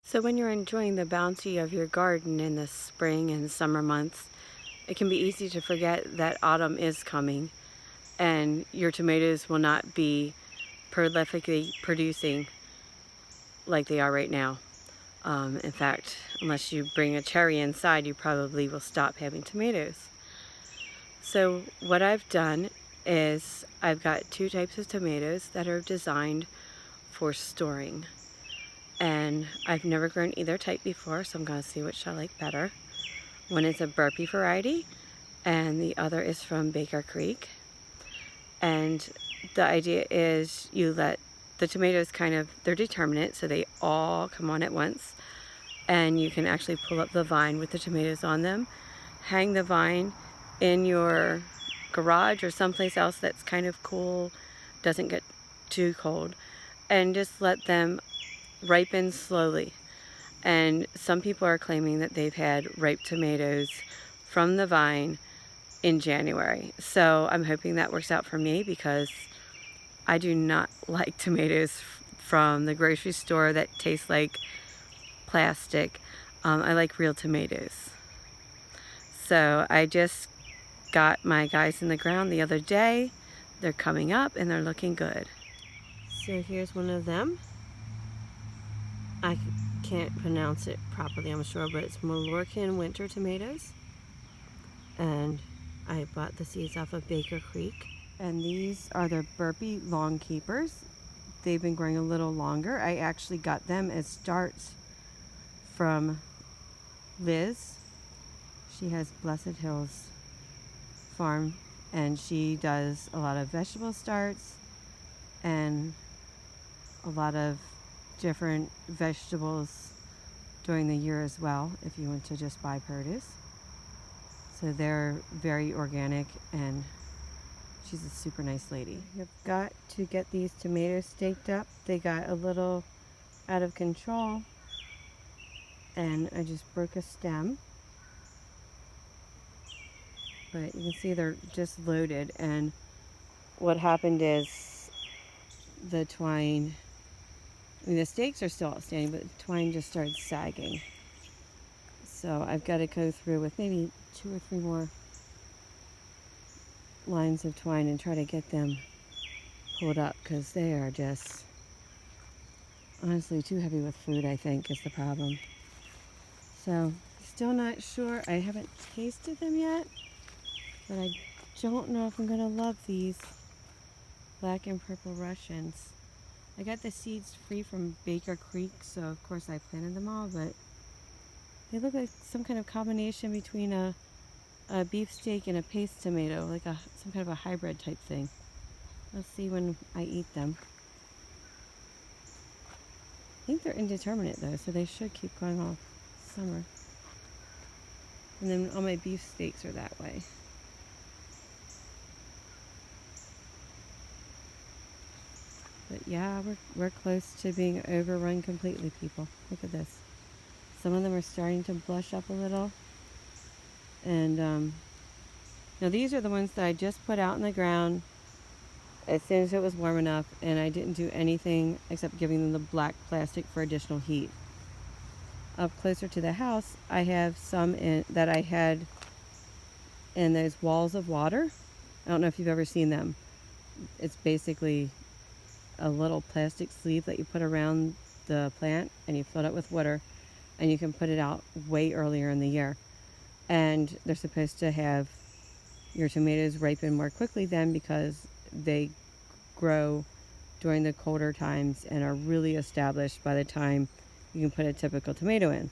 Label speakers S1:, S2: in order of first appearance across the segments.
S1: So when you're enjoying the bounty of your garden in the spring and summer months, it can be easy to forget that autumn is coming and your tomatoes will not be prolifically producing like they are right now. In fact, unless you bring a cherry inside, you probably will stop having tomatoes. So what I've done is I've got two types of tomatoes that are designed for storing. And I've never grown either type before, so I'm going to see which I like better. One is a Burpee variety, and the other is from Baker Creek. And the idea is you let the tomatoes they're determinate, so they all come on at once. And you can actually pull up the vine with the tomatoes on them, hang the vine in your garage or someplace else that's kind of cool, doesn't get too cold, and just let them ripen slowly. And some people are claiming that they've had ripe tomatoes from the vine in January. So I'm hoping that works out for me, because I do not like tomatoes from the grocery store that taste like plastic. I like real tomatoes. So I just got my guys in the ground the other day. They're coming up and they're looking good. So here's one of them. I can't pronounce it properly, I'm sure, but it's Mallorcan winter tomatoes. And I bought the seeds off of Baker Creek. And these are the Burpee Long Keepers. They've been growing a little longer. I actually got them as starts from Liz. She has Blessed Hills Farm, and she does a lot of vegetable starts and a lot of different vegetables during the year as well, if you want to just buy produce. So they're very organic, and she's a super nice lady. You've got to get these tomatoes staked up. They got a little out of control, and I just broke a stem. But you can see they're just loaded, and what happened is the twine, the stakes are still outstanding, but the twine just started sagging. So I've got to go through with maybe 2 or 3 more lines of twine and try to get them pulled up, because they are just honestly too heavy with food, I think, is the problem. So still not sure. I haven't tasted them yet, but I don't know if I'm going to love these black and purple Russians. I got the seeds free from Baker Creek, so of course I planted them all, but they look like some kind of combination between a beefsteak and a paste tomato, like some kind of a hybrid type thing. Let's see when I eat them. I think they're indeterminate though, so they should keep going all summer. And then all my beefsteaks are that way. But yeah, we're close to being overrun completely, people. Look at this. Some of them are starting to blush up a little. And now these are the ones that I just put out in the ground as soon as it was warm enough, and I didn't do anything except giving them the black plastic for additional heat. Up closer to the house, I have some that I had in those walls of water. I don't know if you've ever seen them. It's basically a little plastic sleeve that you put around the plant, and you fill it with water, and you can put it out way earlier in the year. And they're supposed to have your tomatoes ripen more quickly then, because they grow during the colder times and are really established by the time you can put a typical tomato in.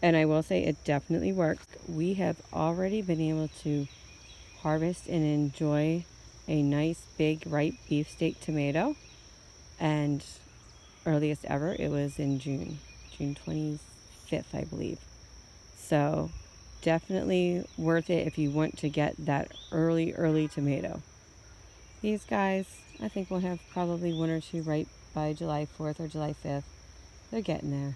S1: And I will say it definitely works. We have already been able to harvest and enjoy a nice big ripe beefsteak tomato, and earliest ever it was in June 25th, I believe. So definitely worth it if you want to get that early tomato. These guys, I think we'll have probably 1 or 2 ripe by July 4th or July 5th. They're getting there.